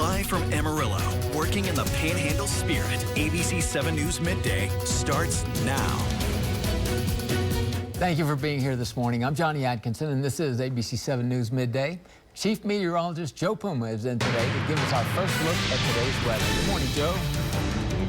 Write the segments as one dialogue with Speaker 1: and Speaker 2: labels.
Speaker 1: Live from Amarillo, working in the Panhandle spirit, ABC7 News Midday starts now.
Speaker 2: Thank you for being here this morning. I'm Johnny Atkinson, and this is ABC7 News Midday. Chief Meteorologist Joe Puma is in today to give us our first look at today's weather. Good morning, Joe.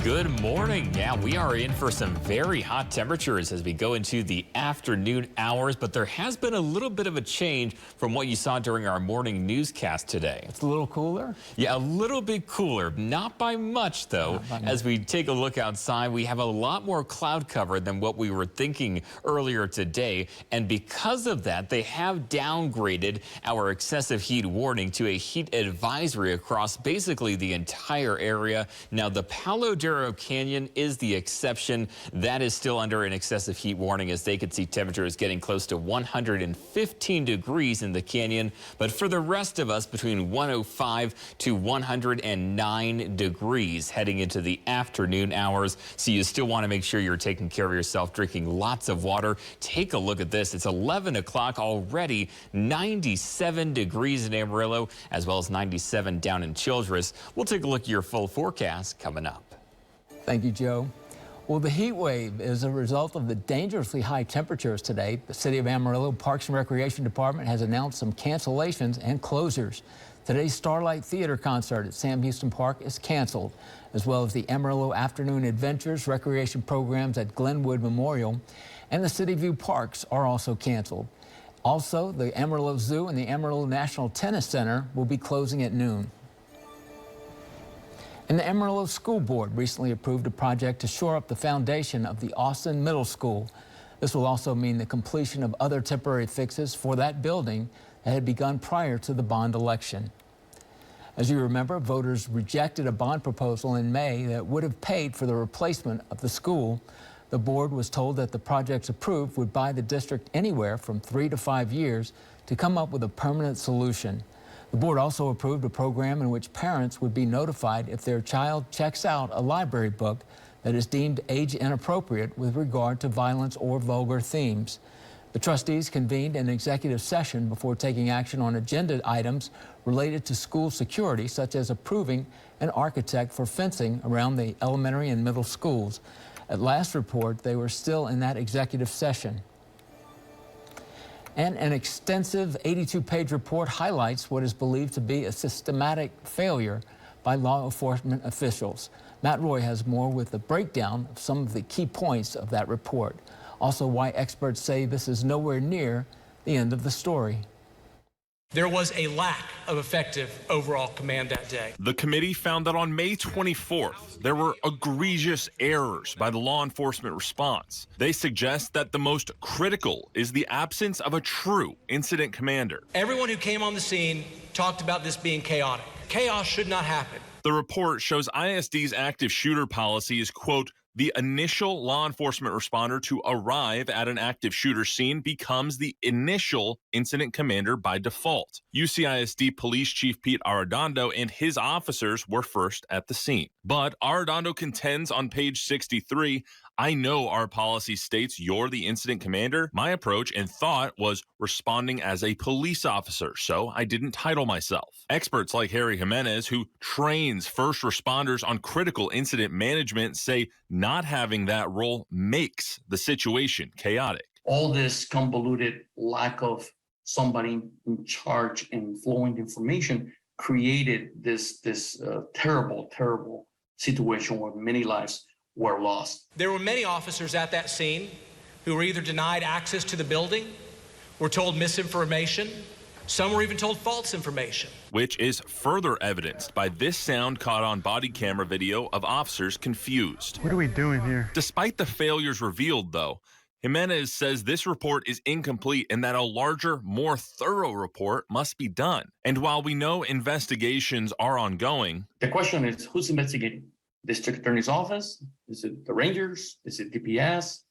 Speaker 3: Good morning. Yeah, we are in for some very hot temperatures as we go into the afternoon hours, but there has been a little bit of a change from what you saw during our morning newscast today.
Speaker 2: It's a little cooler?
Speaker 3: Yeah, a little bit cooler. Not by much, though. As we take a look outside, we have a lot more cloud cover than what we were thinking earlier today. And because of that, they have downgraded our excessive heat warning to a heat advisory across basically the entire area. Now, the Palo Duro Canyon is the exception. That is still under an excessive heat warning, as they could see temperatures getting close to 115 degrees in the canyon. But for the rest of us, between 105 to 109 degrees heading into the afternoon hours. So you still want to make sure you're taking care of yourself, drinking lots of water. Take a look at this. It's 11 o'clock already, 97 degrees in Amarillo, as well as 97 down in Childress. We'll take a look at your full forecast coming up.
Speaker 2: Thank you, Joe. Well, the heat wave is a result of the dangerously high temperatures today. The City of Amarillo Parks and Recreation Department has announced some cancellations and closures. Today's Starlight Theater concert at Sam Houston Park is canceled, as well as the Amarillo Afternoon Adventures recreation programs at Glenwood Memorial and the City View Parks are also canceled. Also, the Amarillo Zoo and the Amarillo National Tennis Center will be closing at noon. And the Amarillo School Board recently approved a project to shore up the foundation of the Austin Middle School. This will also mean the completion of other temporary fixes for that building that had begun prior to the bond election. As you remember, voters rejected a bond proposal in May that would have paid for the replacement of the school. The board was told that the projects approved would buy the district anywhere from 3 to 5 years to come up with a permanent solution. The board also approved a program in which parents would be notified if their child checks out a library book that is deemed age inappropriate with regard to violence or vulgar themes. The trustees convened an executive session before taking action on agenda items related to school security, such as approving an architect for fencing around the elementary and middle schools. At last report, they were still in that executive session. And an extensive 82-page report highlights what is believed to be a systematic failure by law enforcement officials. Matt Roy has more with a breakdown of some of the key points of that report. Also, why experts say this is nowhere near the end of the story.
Speaker 4: There was a lack of effective overall command that day.
Speaker 5: The committee found that on May 24th, there were egregious errors by the law enforcement response. They suggest that the most critical is the absence of a true incident commander.
Speaker 4: Everyone who came on the scene talked about this being chaotic. Chaos should not happen.
Speaker 5: The report shows ISD's active shooter policy is, quote, the initial law enforcement responder to arrive at an active shooter scene becomes the initial incident commander by default. UCISD Police Chief Pete Arredondo and his officers were first at the scene. But Arredondo contends on page 63, I know our policy states you're the incident commander. My approach and thought was responding as a police officer, so I didn't title myself. Experts like Harry Jimenez, who trains first responders on critical incident management, say not having that role makes the situation chaotic.
Speaker 6: All this convoluted lack of somebody in charge and flowing information created this terrible situation where many lives were lost.
Speaker 4: There were many officers at that scene who were either denied access to the building, were told misinformation, some were even told false information.
Speaker 5: Which is further evidenced by this sound caught on body camera video of officers confused.
Speaker 7: What are we doing here?
Speaker 5: Despite the failures revealed, though, Jimenez says this report is incomplete and that a larger, more thorough report must be done. And while we know investigations are ongoing,
Speaker 6: the question is, who's investigating? District Attorney's Office? Is it the Rangers? Is it DPS?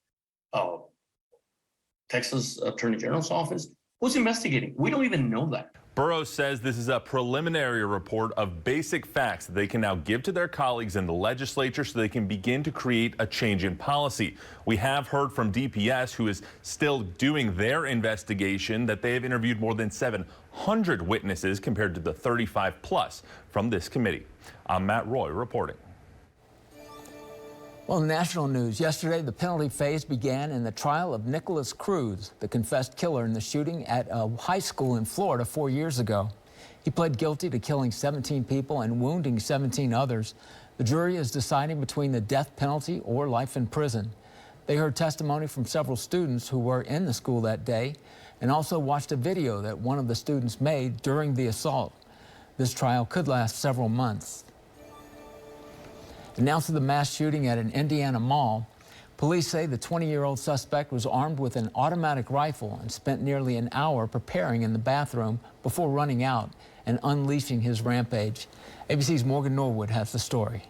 Speaker 6: Texas Attorney General's Office? Who's investigating? We don't even know that.
Speaker 5: Burroughs says this is a preliminary report of basic facts that they can now give to their colleagues in the legislature so they can begin to create a change in policy. We have heard from DPS, who is still doing their investigation, that they have interviewed more than 700 100 witnesses compared to the 35 plus from this committee. I'm Matt Roy reporting.
Speaker 2: Well, in national news, yesterday the penalty phase began in the trial of Nicholas Cruz, the confessed killer in the shooting at a high school in Florida 4 years ago. He pled guilty to killing 17 people and wounding 17 others. The jury is deciding between the death penalty or life in prison. They heard testimony from several students who were in the school that day and also watched a video that one of the students made during the assault. This trial could last several months. And now to the mass shooting at an Indiana mall. Police say the 20-year-old suspect was armed with an automatic rifle and spent nearly an hour preparing in the bathroom before running out and unleashing his rampage. ABC's Morgan Norwood has the story.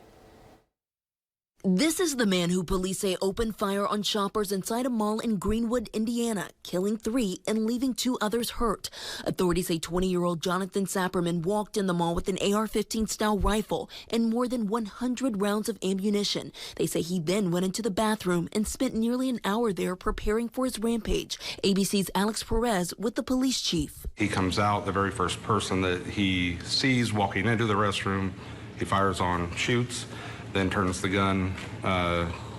Speaker 7: This is the man who police say opened fire on shoppers inside a mall in Greenwood, Indiana, killing 3 and leaving 2 others hurt. Authorities say 20-year-old Jonathan Sapperman walked in the mall with an AR-15 style rifle and more than 100 rounds of ammunition. They say he then went into the bathroom and spent nearly an hour there preparing for his rampage. ABC's Alex Perez with the police chief.
Speaker 8: He comes out, the very first person that he sees walking into the restroom, he fires on, shoots, then turns the gun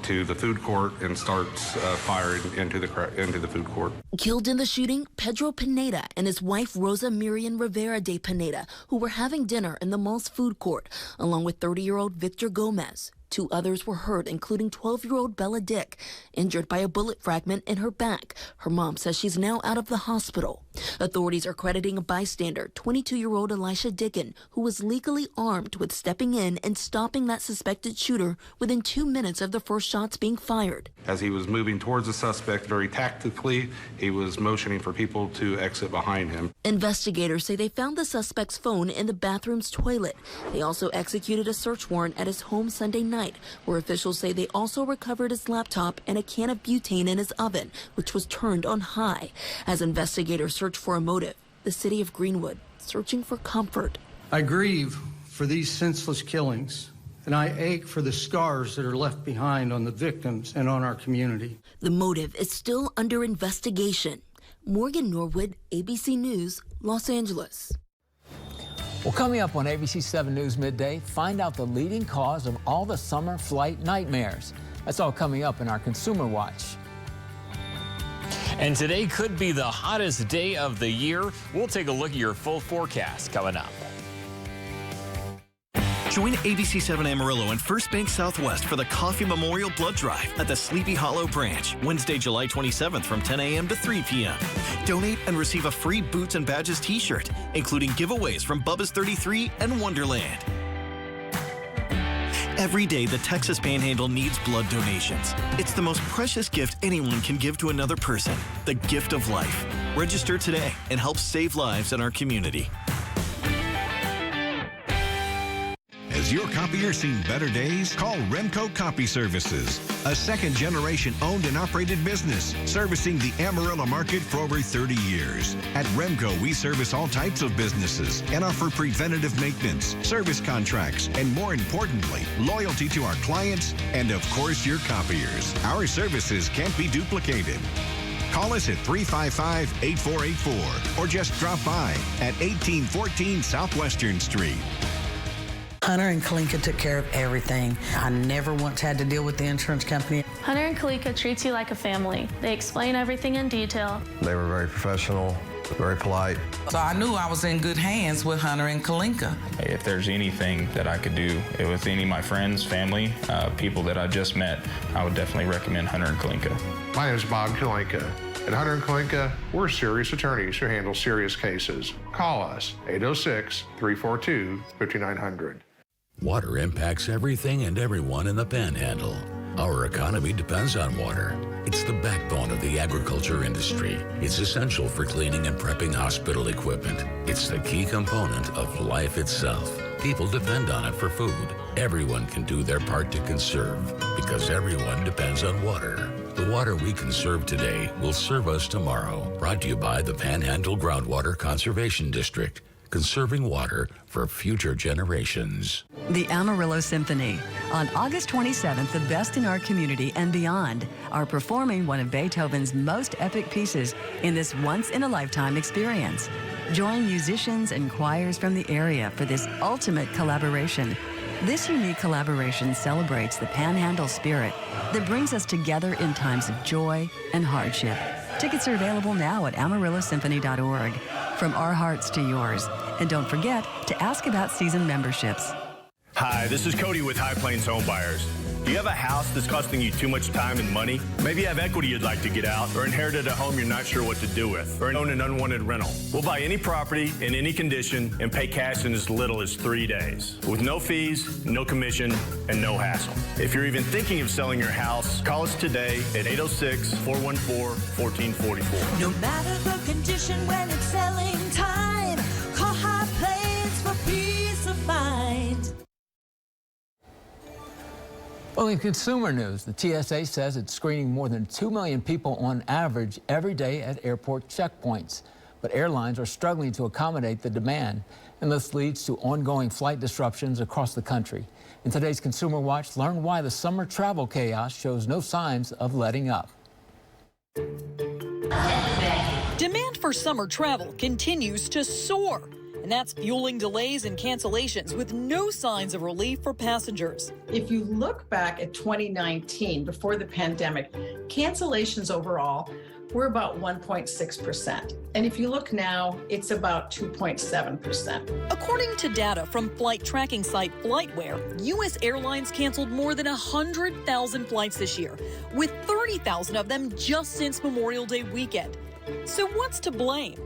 Speaker 8: to the food court and starts firing into the food court.
Speaker 7: Killed in the shooting, Pedro Pineda and his wife Rosa Miriam Rivera de Pineda, who were having dinner in the mall's food court, along with 30-year-old Victor Gomez. 2 others were hurt, including 12-year-old Bella Dick, injured by a bullet fragment in her back. Her mom says she's now out of the hospital. Authorities are crediting a bystander, 22-year-old Elisha Dickin, who was legally armed with stepping in and stopping that suspected shooter within 2 minutes of the first shots being fired.
Speaker 8: As he was moving towards the suspect very tactically, he was motioning for people to exit behind him.
Speaker 7: Investigators say they found the suspect's phone in the bathroom's toilet. They also executed a search warrant at his home Sunday night, where officials say they also recovered his laptop and a can of butane in his oven, which was turned on high. As investigators search for a motive, the city of Greenwood searching for comfort.
Speaker 9: I grieve for these senseless killings, and I ache for the scars that are left behind on the victims and on our community.
Speaker 7: The motive is still under investigation. Morgan Norwood, ABC News, Los Angeles.
Speaker 2: Well, coming up on ABC7 News Midday, find out the leading cause of all the summer flight nightmares. That's all coming up in our Consumer Watch.
Speaker 3: And today could be the hottest day of the year. We'll take a look at your full forecast coming up.
Speaker 1: Join ABC7 Amarillo and First Bank Southwest for the Coffee Memorial Blood Drive at the Sleepy Hollow branch, Wednesday, July 27th from 10 a.m. to 3 p.m. Donate and receive a free Boots and Badges t-shirt, including giveaways from Bubba's 33 and Wonderland. Every day, the Texas Panhandle needs blood donations. It's the most precious gift anyone can give to another person, the gift of life. Register today and help save lives in our community.
Speaker 10: Has your copier seen better days? Call Remco Copy Services, a second-generation owned and operated business servicing the Amarillo market for over 30 years. At Remco, we service all types of businesses and offer preventative maintenance, service contracts, and more importantly, loyalty to our clients and, of course, your copiers. Our services can't be duplicated. Call us at 355-8484 or just drop by at 1814 Southwestern Street.
Speaker 11: Hunter and Kalinka took care of everything. I never once had to deal with the insurance company.
Speaker 12: Hunter and Kalinka treats you like a family. They explain everything in detail.
Speaker 13: They were very professional, very polite.
Speaker 11: So I knew I was in good hands with Hunter and Kalinka.
Speaker 14: If there's anything that I could do with any of my friends, family, people that I just met, I would definitely recommend Hunter and Kalinka.
Speaker 15: My name is Bob Kalinka. At Hunter & Kalinka, we're serious attorneys who handle serious cases. Call us, 806-342-5900.
Speaker 16: Water impacts everything and everyone in the Panhandle. Our economy depends on water. It's the backbone of the agriculture industry. It's essential for cleaning and prepping hospital equipment. It's the key component of life itself. People depend on it for food. Everyone can do their part to conserve because everyone depends on water. The water we conserve today will serve us tomorrow. Brought to you by the Panhandle Groundwater Conservation District. Conserving water for future generations.
Speaker 17: The Amarillo Symphony. On August 27th, the best in our community and beyond are performing one of Beethoven's most epic pieces in this once-in-a-lifetime experience. Join musicians and choirs from the area for this ultimate collaboration. This unique collaboration celebrates the Panhandle spirit that brings us together in times of joy and hardship. Tickets are available now at AmarilloSymphony.org. From our hearts to yours. And don't forget to ask about season memberships.
Speaker 18: Hi, this is Cody with High Plains Home Buyers. Do you have a house that's costing you too much time and money? Maybe you have equity you'd like to get out, or inherited a home you're not sure what to do with, or own an unwanted rental. We'll buy any property in any condition and pay cash in as little as 3 days, with no fees, no commission, and no hassle. If you're even thinking of selling your house, call us today at 806-414-1444.
Speaker 19: No matter the condition when it's selling time, call High Plains for peace of mind.
Speaker 2: Well, in consumer news, the TSA says it's screening more than 2 million people on average every day at airport checkpoints. But airlines are struggling to accommodate the demand, and this leads to ongoing flight disruptions across the country. In today's Consumer Watch, learn why the summer travel chaos shows no signs of letting up.
Speaker 20: Demand for summer travel continues to soar, and that's fueling delays and cancellations with no signs of relief for passengers.
Speaker 21: If you look back at 2019, before the pandemic, cancellations overall were about 1.6%. And if you look now, it's about 2.7%.
Speaker 20: According to data from flight tracking site FlightWare, U.S. airlines canceled more than 100,000 flights this year, with 30,000 of them just since Memorial Day weekend. So what's to blame?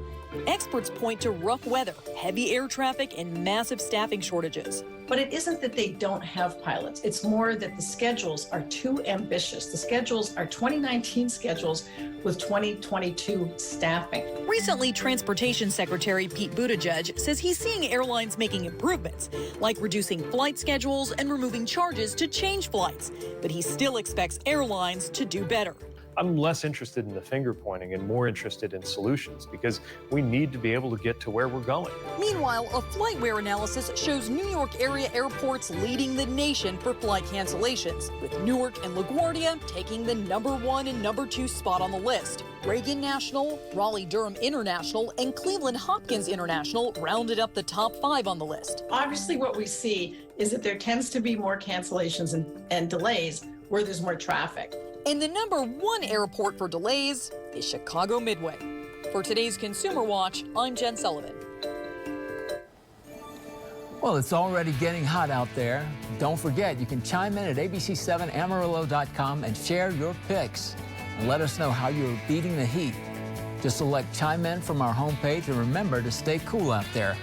Speaker 20: Experts point to rough weather, heavy air traffic, and massive staffing shortages.
Speaker 21: But it isn't that they don't have pilots. It's more that the schedules are too ambitious. The schedules are 2019 schedules with 2022 staffing.
Speaker 20: Recently, Transportation Secretary Pete Buttigieg says he's seeing airlines making improvements, like reducing flight schedules and removing charges to change flights. But he still expects airlines to do better.
Speaker 22: I'm less interested in the finger pointing and more interested in solutions, because we need to be able to get to where we're going.
Speaker 20: Meanwhile, a FlightWare analysis shows New York area airports leading the nation for flight cancellations, with Newark and LaGuardia taking the #1 and #2 spot on the list. Reagan National, Raleigh-Durham International, and Cleveland Hopkins International rounded up the top 5 on the list.
Speaker 21: Obviously, what we see is that there tends to be more cancellations and delays where there's more traffic.
Speaker 20: And the #1 airport for delays is Chicago Midway. For today's Consumer Watch, I'm Jen Sullivan.
Speaker 2: Well, it's already getting hot out there. Don't forget, you can chime in at ABC7Amarillo.com and share your picks. And let us know how you're beating the heat. Just select Chime In from our homepage and remember to stay cool out there.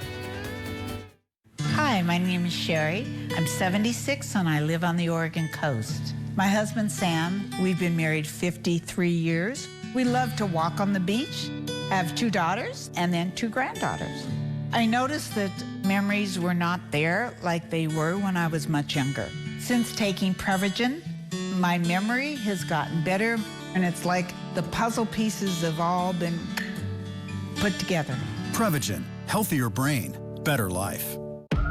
Speaker 23: Hi, my name is Sherry. I'm 76 and I live on the Oregon coast. My husband, Sam, we've been married 53 years. We love to walk on the beach, have 2 daughters, and then 2 granddaughters. I noticed that memories were not there like they were when I was much younger. Since taking Prevagen, my memory has gotten better, and it's like the puzzle pieces have all been put together.
Speaker 24: Prevagen, healthier brain, better life.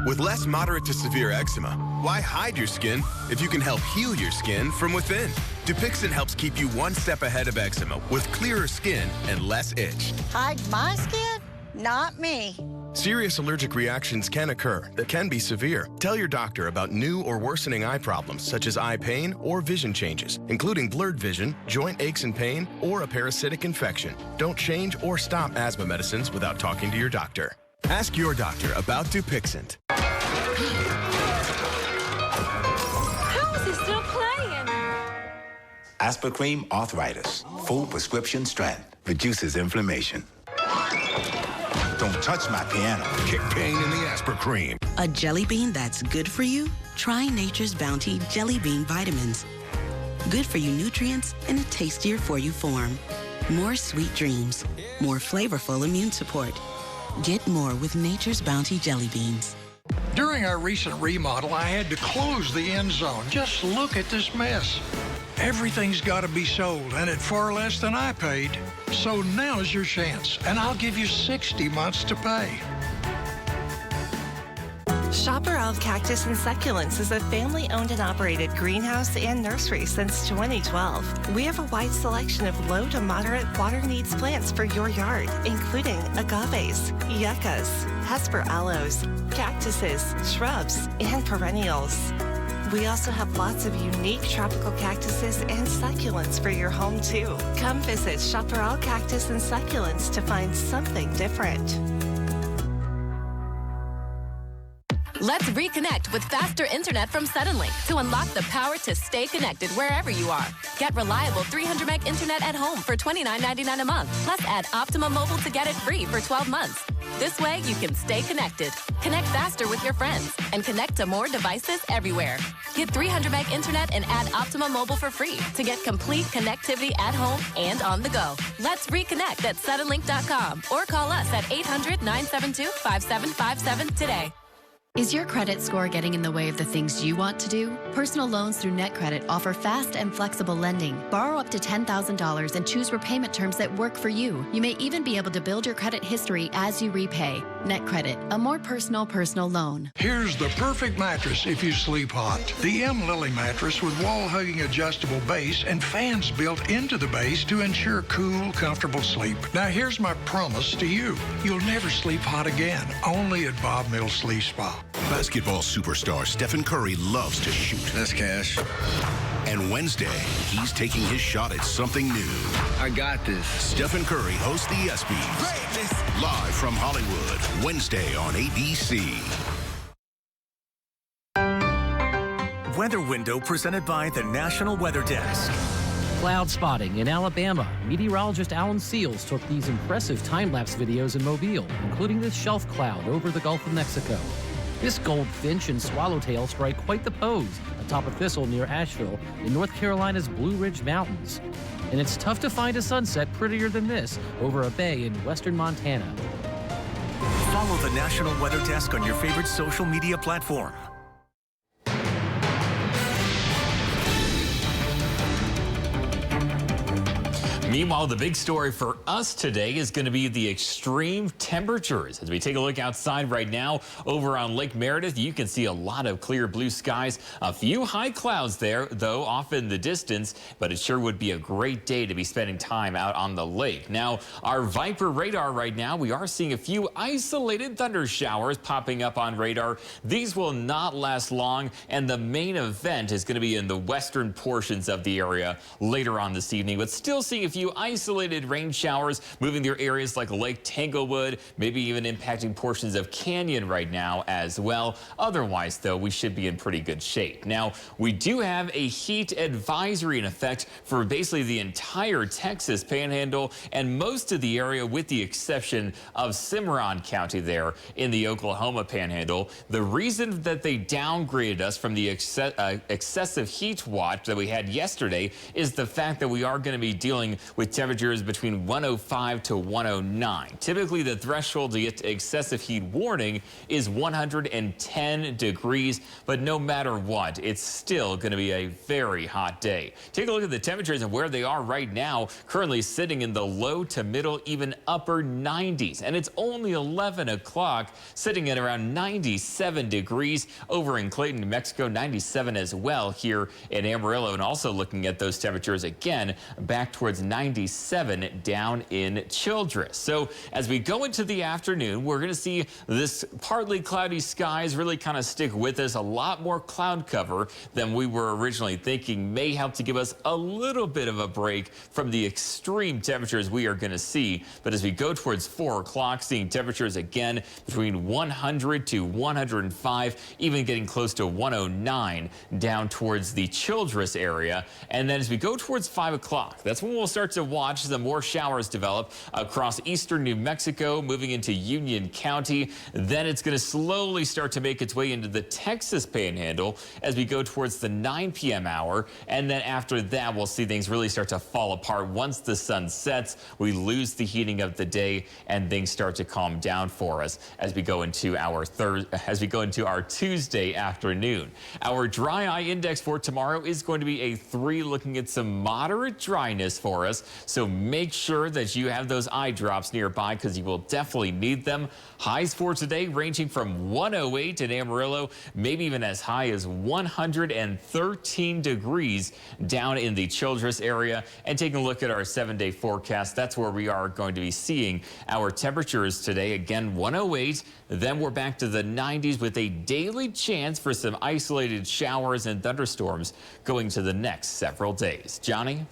Speaker 25: With less moderate to severe eczema, why hide your skin if you can help heal your skin from within? Dupixent helps keep you one step ahead of eczema with clearer skin and less itch.
Speaker 26: Hide my skin? Not me.
Speaker 25: Serious allergic reactions can occur that can be severe. Tell your doctor about new or worsening eye problems such as eye pain or vision changes, including blurred vision, joint aches and pain, or a parasitic infection. Don't change or stop asthma medicines without talking to your doctor. Ask your doctor about Dupixent.
Speaker 19: How is he still playing?
Speaker 27: Aspercream Arthritis. Full prescription strength. Reduces inflammation. Don't touch my piano.
Speaker 10: Kick pain in the Aspercream.
Speaker 28: A jelly bean that's good for you? Try Nature's Bounty Jelly Bean Vitamins. Good for you nutrients in a tastier for you form. More sweet dreams. More flavorful immune support. Get more with Nature's Bounty Jelly Beans.
Speaker 29: During our recent remodel, I had to close the end zone. Just look at this mess. Everything's got to be sold, and at far less than I paid. So now's your chance, and I'll give you 60 months to pay.
Speaker 1: Chaparral Cactus and Succulents is a family-owned and operated greenhouse and nursery since 2012. We have a wide selection of low to moderate water needs plants for your yard, including agaves, yuccas, Hesper aloes, cactuses, shrubs, and perennials. We also have lots of unique tropical cactuses and succulents for your home, too. Come visit Chaparral Cactus and Succulents to find something different.
Speaker 3: Let's reconnect with faster internet from Suddenlink to unlock the power to stay connected wherever you are. Get reliable 300 meg internet at home for $29.99 a month. Plus, add Optimum Mobile to get it free for 12 months. This way, you can stay connected, connect faster with your friends, and connect to more devices everywhere. Get 300 meg internet and add Optimum Mobile for free to get complete connectivity at home and on the go. Let's reconnect at Suddenlink.com or call us at 800-972-5757 today.
Speaker 4: Is your credit score getting in the way of the things you want to do? Personal loans through NetCredit offer fast and flexible lending. Borrow up to $10,000 and choose repayment terms that work for you. You may even be able to build your credit history as you repay. NetCredit, a more personal loan.
Speaker 29: Here's the perfect mattress if you sleep hot. The M. Lily mattress with wall-hugging adjustable base and fans built into the base to ensure cool, comfortable sleep. Now here's my promise to you. You'll never sleep hot again, only at Bob Mills Sleep Spa.
Speaker 5: Basketball superstar Stephen Curry loves to shoot. That's cash. And Wednesday, he's taking his shot at something new. I got this. Stephen Curry hosts the ESPYs. Live from Hollywood, Wednesday on ABC.
Speaker 6: Weather Window presented by the National Weather Desk.
Speaker 7: Cloud spotting in Alabama. Meteorologist Alan Seals took these impressive time-lapse videos in Mobile, including this shelf cloud over the Gulf of Mexico. This goldfinch and swallowtail strike quite the pose atop a thistle near Asheville in North Carolina's Blue Ridge Mountains. And it's tough to find a sunset prettier than this over a bay in western Montana.
Speaker 6: Follow the National Weather Desk on your favorite social media platform.
Speaker 8: Meanwhile, the big story for us today is going to be the extreme temperatures. As we take a look outside right now over on Lake Meredith, you can see a lot of clear blue skies. A few high clouds there, though, off in the distance, but it sure would be a great day to be spending time out on the lake. Now, our Viper radar right now, we are seeing a few isolated thunder showers popping up on radar. These will not last long, and the main event is going to be in the western portions of the area later on this evening, but still seeing a few isolated rain showers moving through areas like Lake Tanglewood, maybe even impacting portions of Canyon right now as well. Otherwise, though, we should be in pretty good shape. Now, we do have a heat advisory in effect for basically the entire Texas Panhandle and most of the area, with the exception of Cimarron County there in the Oklahoma Panhandle. The reason that they downgraded us from the excessive heat watch that we had yesterday is the fact that we are going to be dealing with temperatures between 105 to 109. Typically, the threshold to get to excessive heat warning is 110 degrees, but no matter what, it's still going to be a very hot day. Take a look at the temperatures and where they are right now, currently sitting in the low to middle, even upper 90s. And it's only 11 o'clock, sitting at around 97 degrees over in Clayton, New Mexico, 97 as well here in Amarillo. And also looking at those temperatures again, back towards 97 down in Childress. So as we go into the afternoon, we're going to see this partly cloudy skies really kind of stick with us. A lot more cloud cover than we were originally thinking may help to give us a little bit of a break from the extreme temperatures we are going to see. But as we go towards 4 o'clock, seeing temperatures again between 100 to 105, even getting close to 109 down towards the Childress area. And then as we go towards 5 o'clock, that's when we'll start to watch some more showers develop across eastern New Mexico, moving into Union County. Then it's going to slowly start to make its way into the Texas Panhandle as we go towards the 9 p.m. hour. And then after that, we'll see things really start to fall apart. Once the sun sets, we lose the heating of the day and things start to calm down for us as we go into our Tuesday afternoon. Our dry eye index for tomorrow is going to be a 3, looking at some moderate dryness for us. us. So make sure that you have those eye drops nearby because you will definitely need them. Highs for today ranging from 108 in Amarillo, maybe even as high as 113 degrees down in the Childress area. And taking a look at our 7-day forecast, that's where we are going to be seeing our temperatures today. Again, 108. Then we're back to the 90s with a daily chance for some isolated showers and thunderstorms going to the next several days. Johnny?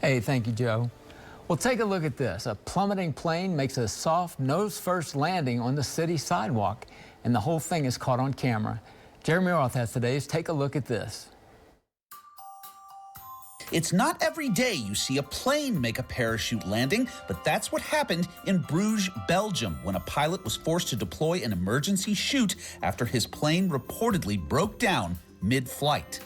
Speaker 2: Hey, thank you, Joe. Well, take a look at this. A plummeting plane makes a soft nose-first landing on the city sidewalk, and the whole thing is caught on camera. Jeremy Roth has today's Take a Look at This.
Speaker 9: It's not every day you see a plane make a parachute landing, but that's what happened in Bruges, Belgium, when a pilot was forced to deploy an emergency chute after his plane reportedly broke down mid-flight.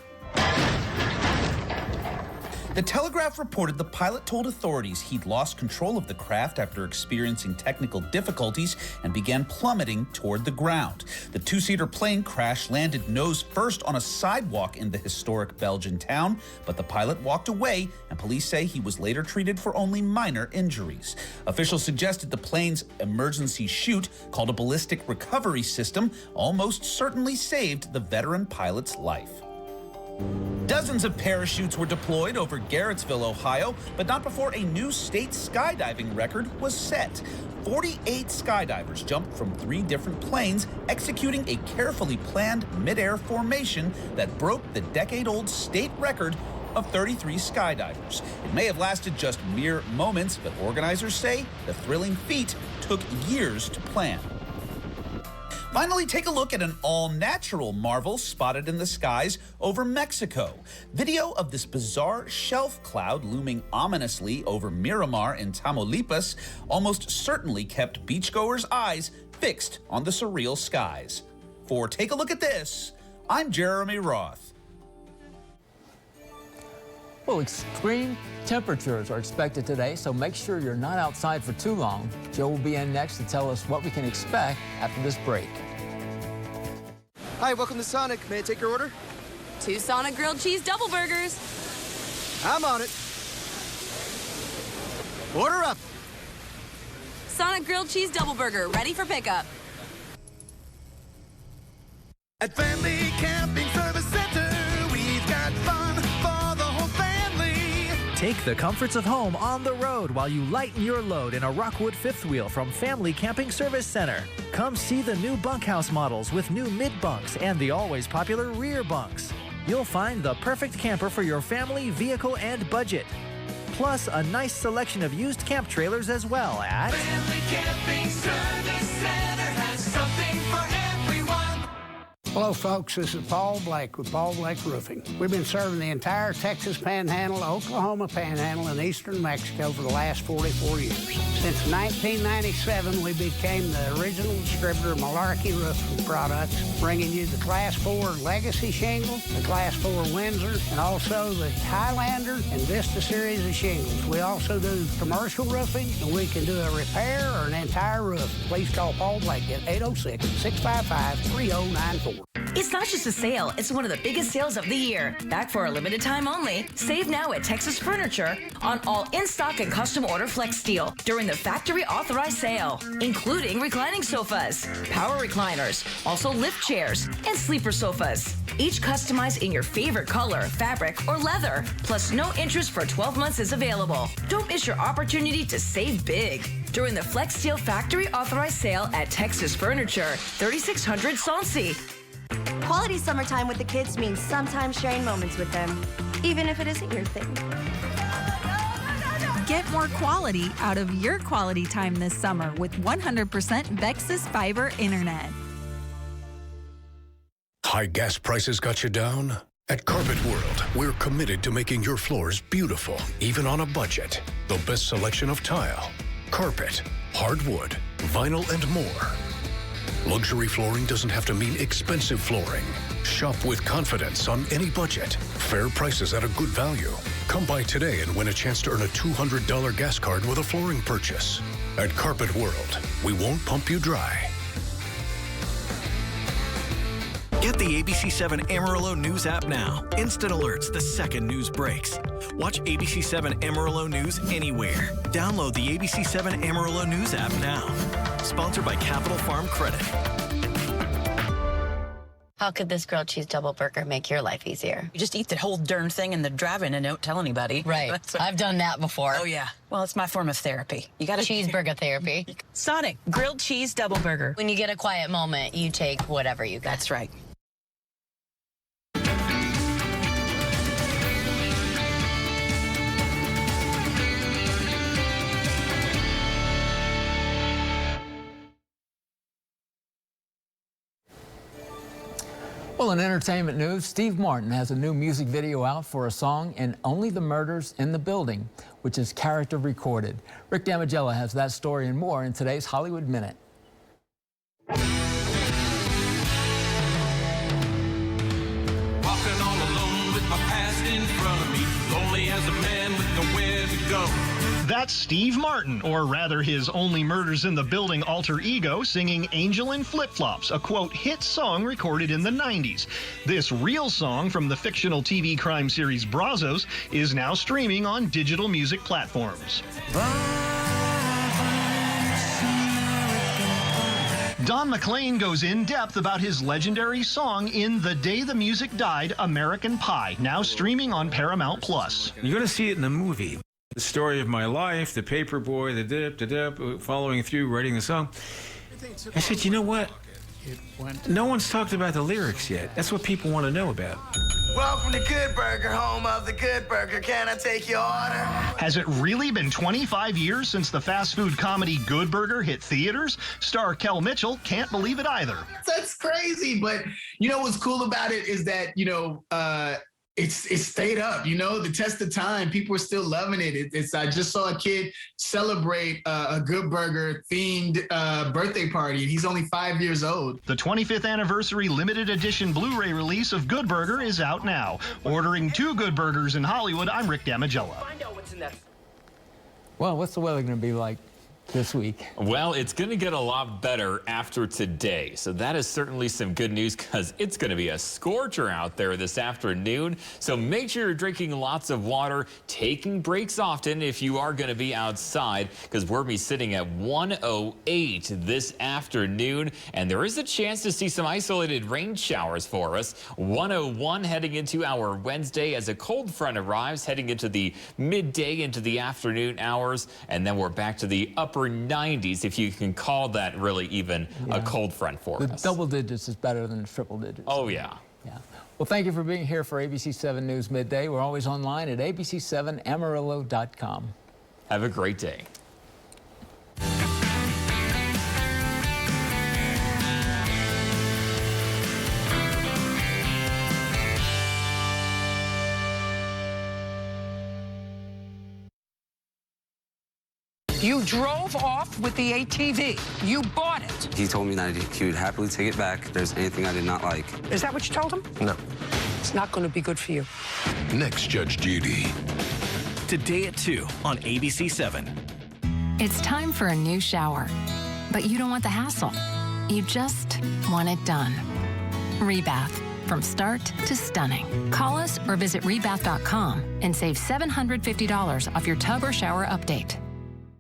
Speaker 9: The Telegraph reported the pilot told authorities he'd lost control of the craft after experiencing technical difficulties and began plummeting toward the ground. The two-seater plane crash-landed nose first on a sidewalk in the historic Belgian town, but the pilot walked away, and police say he was later treated for only minor injuries. Officials suggested the plane's emergency chute, called a ballistic recovery system, almost certainly saved the veteran pilot's life. Dozens of parachutes were deployed over Garrettsville, Ohio, but not before a new state skydiving record was set. 48 skydivers jumped from 3 different planes, executing a carefully planned mid-air formation that broke the decade-old state record of 33 skydivers. It may have lasted just mere moments, but organizers say the thrilling feat took years to plan. Finally, take a look at an all-natural marvel spotted in the skies over Mexico. Video of this bizarre shelf cloud looming ominously over Miramar in Tamaulipas almost certainly kept beachgoers' eyes fixed on the surreal skies. For Take a Look at This, I'm Jeremy Roth.
Speaker 2: Well, extreme temperatures are expected today, so make sure you're not outside for too long. Joe will be in next to tell us what we can expect after this break.
Speaker 11: Hi, welcome to Sonic. May I take your order?
Speaker 3: 2 Sonic grilled cheese double burgers.
Speaker 11: I'm on it. Order up.
Speaker 3: Sonic grilled cheese double burger, ready for pickup.
Speaker 12: At Family Camping Service Center, we've got fun for the whole family.
Speaker 13: Take the comforts of home on the road while you lighten your load in a Rockwood fifth wheel from Family Camping Service Center. Come see the new bunkhouse models with new mid-bunks and the always popular rear bunks. You'll find the perfect camper for your family, vehicle, and budget. Plus, a nice selection of used camp trailers as well at
Speaker 12: Family Camping Service Center has something for everyone.
Speaker 14: Hello, folks. This is Paul Blake with Paul Blake Roofing. We've been serving the entire Texas Panhandle, Oklahoma Panhandle, and eastern Mexico for the last 44 years. Since 1997, we became the original distributor of Malarkey Roofing products, bringing you the Class 4 Legacy Shingle, the Class 4 Windsor, and also the Highlander and Vista series of shingles. We also do commercial roofing, and we can do a repair or an entire roof. Please call Paul Blake at 806-655-3094.
Speaker 15: It's not just a sale, it's one of the biggest sales of the year. Back for a limited time only. Save now at Texas Furniture on all in-stock and custom order Flex Steel during the factory authorized sale, including reclining sofas, power recliners, also lift chairs, and sleeper sofas. Each customized in your favorite color, fabric, or leather. Plus, no interest for 12 months is available. Don't miss your opportunity to save big during the Flex Steel factory authorized sale at Texas Furniture, 3600 Sonsi.
Speaker 16: Quality summertime with the kids means sometimes sharing moments with them, even if it isn't your thing.
Speaker 17: Get more quality out of your quality time this summer with 100% Vexus Fiber Internet.
Speaker 10: High gas prices got you down? At Carpet World, we're committed to making your floors beautiful, even on a budget. The best selection of tile, carpet, hardwood, vinyl, and more. Luxury flooring doesn't have to mean expensive flooring. Shop with confidence on any budget. Fair prices at a good value. Come by today and win a chance to earn a $200 gas card with a flooring purchase. At Carpet World, we won't pump you dry.
Speaker 6: Get the ABC7 Amarillo News app now. Instant alerts the second news breaks. Watch ABC7 Amarillo News anywhere. Download the ABC7 Amarillo News app now. Sponsored by Capital Farm Credit.
Speaker 18: How could this grilled cheese double burger make your life easier?
Speaker 19: You just eat the whole darn thing in the drive-in and don't tell anybody.
Speaker 18: Right. I've done that before.
Speaker 19: Oh, yeah. Well, it's my form of therapy. You got to
Speaker 18: cheeseburger therapy.
Speaker 19: Sonic grilled cheese double burger.
Speaker 18: When you get a quiet moment, you take whatever you got.
Speaker 19: That's right.
Speaker 2: Well, in entertainment news, Steve Martin has a new music video out for a song, And Only the Murders in the Building, which is character recorded. Rick Damigella has that story and more in today's Hollywood Minute.
Speaker 12: Walking all alone with my past in front of me, lonely as a man with nowhere to go.
Speaker 20: That's Steve Martin, or rather his Only Murders in the Building alter ego, singing Angel in Flip-Flops, a quote hit song recorded in the 90s. This real song from the fictional TV crime series Brazos is now streaming on digital music platforms. Don McLean goes in depth about his legendary song in The Day the Music Died, American Pie, now streaming on Paramount Plus.
Speaker 21: You're going to see it in the movie. The story of my life, the paper boy, the dip, following through, writing the song. I said, you know what? No one's talked about the lyrics yet. That's what people want to know about.
Speaker 12: Welcome to Good Burger, home of the Good Burger. Can I take your order?
Speaker 20: Has it really been 25 years since the fast food comedy Good Burger hit theaters? Star Kel Mitchell can't believe it either.
Speaker 22: That's crazy, but you know what's cool about it is that, it's stayed up, the test of time. People are still loving it. I just saw a kid celebrate a Good Burger themed birthday party, and he's only 5 years old.
Speaker 20: The 25th anniversary limited edition Blu-ray release of Good Burger is out now. Ordering 2 Good Burgers in Hollywood, I'm Rick Damigella.
Speaker 2: Well, what's the weather going to be like this week?
Speaker 8: Well, it's going to get a lot better after today. So that is certainly some good news because it's going to be a scorcher out there this afternoon. So make sure you're drinking lots of water, taking breaks often if you are going to be outside, because we're going to be sitting at 108 this afternoon. And there is a chance to see some isolated rain showers for us. 101 heading into our Wednesday as a cold front arrives, heading into the midday into the afternoon hours. And then we're back to the upper 90s, if you can call that really even a cold front for us.
Speaker 2: Double digits is better than triple digits.
Speaker 8: Oh, yeah.
Speaker 2: Yeah. Well, thank you for being here for ABC7 News Midday. We're always online at ABC7Amarillo.com.
Speaker 8: Have a great day.
Speaker 23: You drove off with the ATV. You bought it.
Speaker 24: He told me that he would happily take it back if there's anything I did not like.
Speaker 23: Is that what you told him?
Speaker 24: No.
Speaker 23: It's not going to be good for you.
Speaker 5: Next, Judge Judy.
Speaker 6: Today at 2 on ABC7.
Speaker 3: It's time for a new shower, but you don't want the hassle. You just want it done. Rebath, from start to stunning. Call us or visit rebath.com and save $750 off your tub or shower update.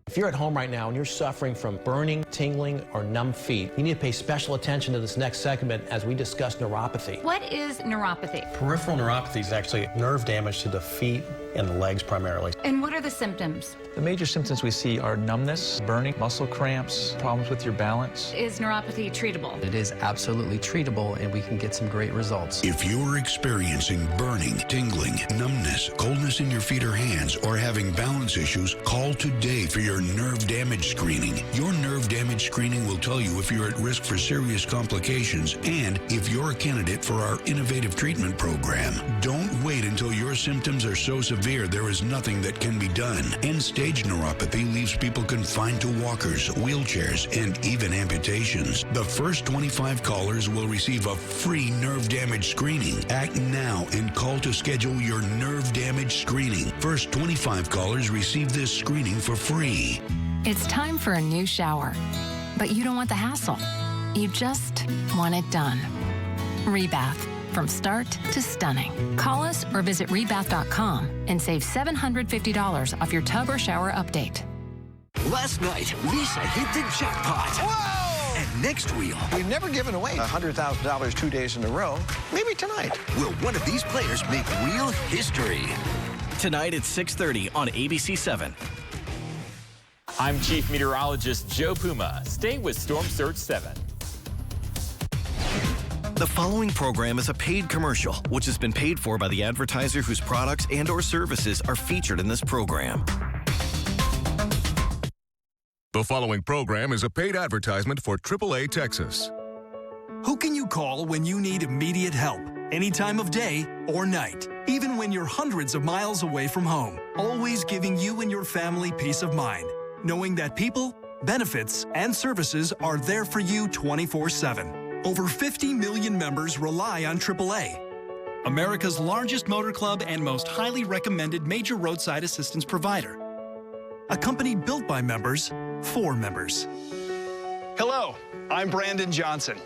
Speaker 25: If you're at home right now and you're suffering from burning, tingling, or numb feet, you need to pay special attention to this next segment as we discuss neuropathy.
Speaker 26: What is neuropathy?
Speaker 25: Peripheral neuropathy is actually nerve damage to the feet and the legs primarily.
Speaker 26: And what are the symptoms?
Speaker 30: The major symptoms we see are numbness, burning, muscle cramps, problems with your balance.
Speaker 26: Is neuropathy treatable?
Speaker 25: It is absolutely treatable, and we can get some great results.
Speaker 5: If you're experiencing burning, tingling, numbness, coldness in your feet or hands, or having balance issues, call today for your nerve damage screening. Your nerve damage screening will tell you if you're at risk for serious complications and if you're a candidate for our innovative treatment program. Don't wait until your symptoms are so severe there is nothing that can be done. End-stage neuropathy leaves people confined to walkers, wheelchairs, and even amputations. The first 25 callers will receive a free nerve damage screening. Act now and call to schedule your nerve damage screening. First 25 callers receive this screening for free.
Speaker 3: It's time for a new shower, but you don't want the hassle. You just want it done.
Speaker 1: Rebath. From start to stunning. Call us or visit rebath.com and save $750 off your tub or shower update.
Speaker 4: Last night, Lisa hit the jackpot.
Speaker 7: Whoa!
Speaker 4: And next wheel.
Speaker 7: We've never given away $100,000 2 days in a row. Maybe tonight.
Speaker 4: Will one of these players make real history?
Speaker 6: Tonight at 6:30 on ABC7.
Speaker 8: I'm Chief Meteorologist Joe Puma. Stay with Storm Surge 7.
Speaker 6: The following program is a paid commercial, which has been paid for by the advertiser whose products and/or services are featured in this program.
Speaker 9: The following program is a paid advertisement for AAA Texas.
Speaker 11: Who can you call when you need immediate help? Any time of day or night, even when you're hundreds of miles away from home. Always giving you and your family peace of mind, knowing that people, benefits, and services are there for you 24/7. Over 50 million members rely on AAA, America's largest motor club and most highly recommended major roadside assistance provider. A company built by members, for members.
Speaker 13: Hello, I'm Brandon Johnson.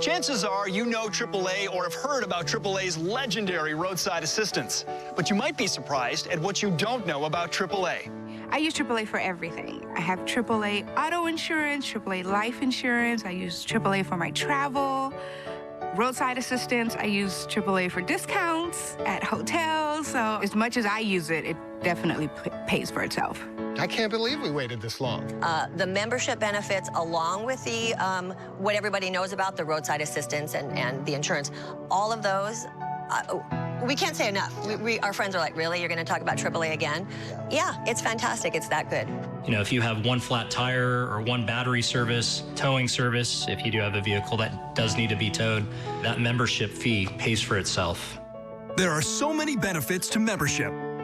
Speaker 13: Chances are you know AAA or have heard about AAA's legendary roadside assistance, but you might be surprised at what you don't know about AAA.
Speaker 14: I use AAA for everything. I have AAA auto insurance, AAA life insurance. I use AAA for my travel, roadside assistance. I use AAA for discounts at hotels. So as much as I use it, it definitely pays for itself.
Speaker 7: I can't believe we waited this long.
Speaker 27: The membership benefits, along with the what everybody knows about the roadside assistance and the insurance, all of those, we can't say enough. Our friends are like, really? You're going to talk about AAA again? Yeah, it's fantastic. It's that good.
Speaker 28: You know, if you have one flat tire or one battery service, towing service, if you do have a vehicle that does need to be towed, that membership fee pays for itself.
Speaker 11: There are so many benefits to membership.